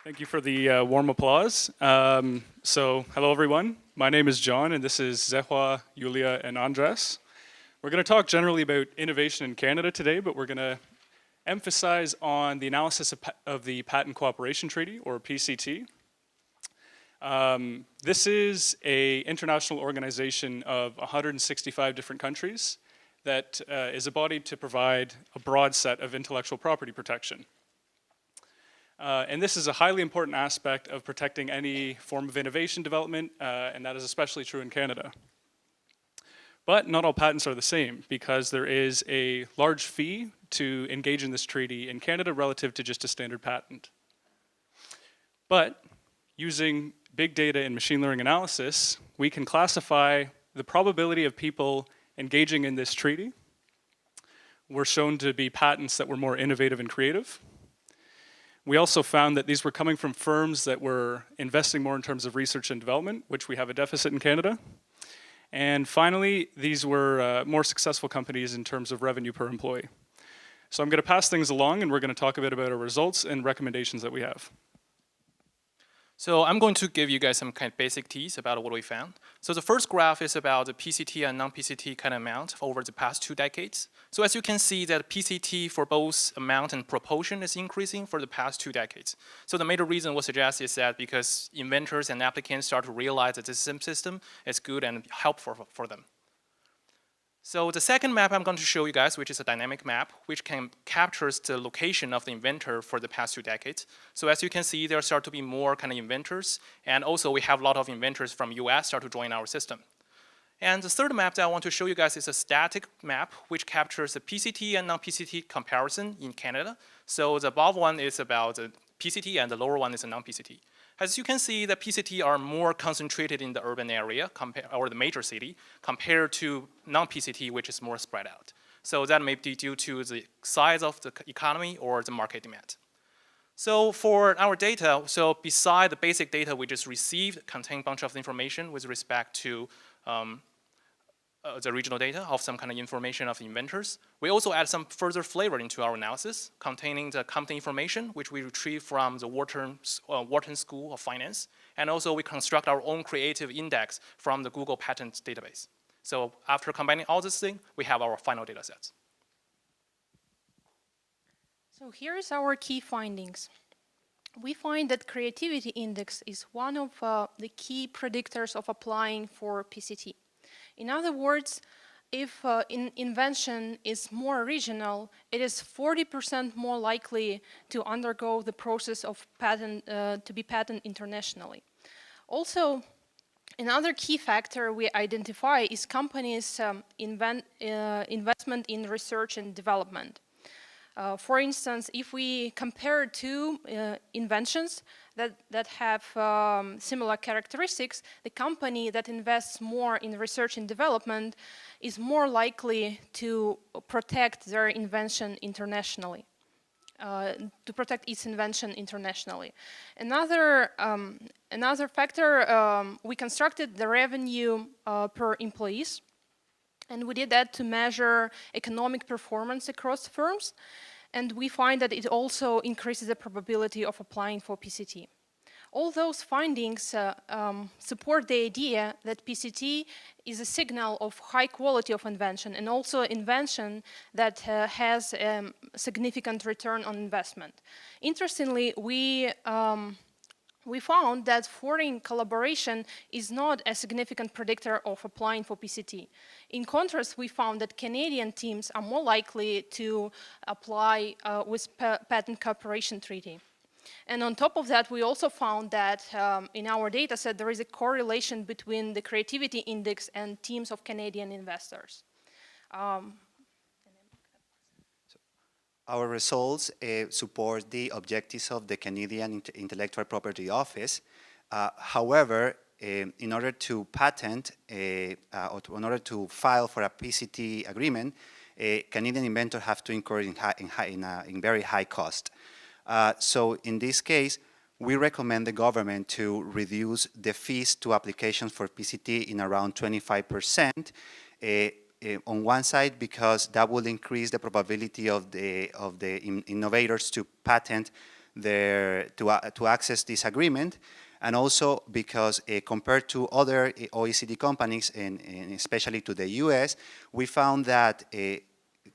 Thank you for the warm applause. Hello everyone. My name is John, and this is Zehua, Yulia, and Andres. We're going to talk generally about innovation in Canada today, but we're going to emphasize on the analysis of the Patent Cooperation Treaty, or PCT. This is an international organization of 165 different countries that is a body to provide a broad set of intellectual property protection. And this is a highly important aspect of protecting any form of innovation development, and that is especially true in Canada. But not all patents are the same, because there is a large fee to engage in this treaty in Canada relative to just a standard patent. But using big data and machine learning analysis, we can classify the probability of people engaging in this treaty were shown to be patents that were more innovative and creative. We also found that these were coming from firms that were investing more in terms of research and development, which we have a deficit in Canada. And finally, these were more successful companies in terms of revenue per employee. So I'm going to pass things along, and we're going to talk a bit about our results and recommendations that we have. So I'm going to give you guys some kind of basic teas about what we found. So the first graph is about the PCT and non-PCT kind of amount over the past 2 decades. So as you can see that PCT for both amount and proportion is increasing for the past 2 decades. So the major reason we'll suggest is that because inventors and applicants start to realize that this system is good and helpful for them. So the second map I'm going to show you guys, which is a dynamic map, which captures the location of the inventor for the past 2 decades. So as you can see, there start to be more kind of inventors, and also we have a lot of inventors from US start to join our system. And the third map that I want to show you guys is a static map, which captures the PCT and non-PCT comparison in Canada. So the above one is about the PCT, and the lower one is a non-PCT. As you can see, the PCT are more concentrated in the urban area, or the major city, compared to non-PCT, which is more spread out. So that may be due to the size of the economy or the market demand. So for our data, so beside the basic data we just received, contain a bunch of information with respect to the regional data of some kind of information of inventors. We also add some further flavor into our analysis, containing the company information, which we retrieve from the Wharton School of Finance. And also we construct our own creative index from the Google Patent database. So after combining all this thing, we have our final data sets. So here's our key findings. We find that creativity index is one of the key predictors of applying for PCT. In other words, if invention is more original, it is 40% more likely to undergo the process of to be patented internationally. Also, another key factor we identify is companies' investment in research and development. For instance, if we compare 2 inventions that have similar characteristics, the company that invests more in research and development is more likely to protect their invention internationally, Another factor, we constructed the revenue per employees. And we did that to measure economic performance across firms. And we find that it also increases the probability of applying for PCT. All those findings support the idea that PCT is a signal of high quality of invention, and also invention that has significant return on investment. Interestingly, we found that foreign collaboration is not a significant predictor of applying for PCT. In contrast, we found that Canadian teams are more likely to apply with Patent Cooperation Treaty. And on top of that, we also found that in our data set, there is a correlation between the creativity index and teams of Canadian investors. Our results support the objectives of the Canadian Intellectual Property Office. However, in order to patent, or in order to file for a PCT agreement, Canadian inventors have to incur in very high cost. So in this case, we recommend the government to reduce the fees to applications for PCT in around 25%. On one side, because that will increase the probability of the innovators to patent to access this agreement, and also because compared to other OECD companies, and especially to the US, we found that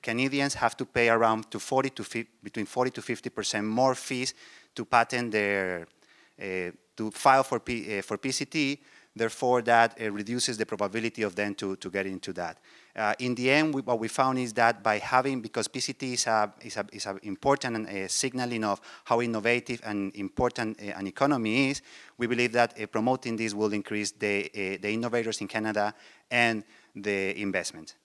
Canadians have to pay around between 40 to 50% more fees to patent to file for PCT. Therefore, that reduces the probability of them to get into that. In the end, what we found is that because PCT is an important signaling of how innovative and important an economy is, we believe that promoting this will increase the innovators in Canada and the investment.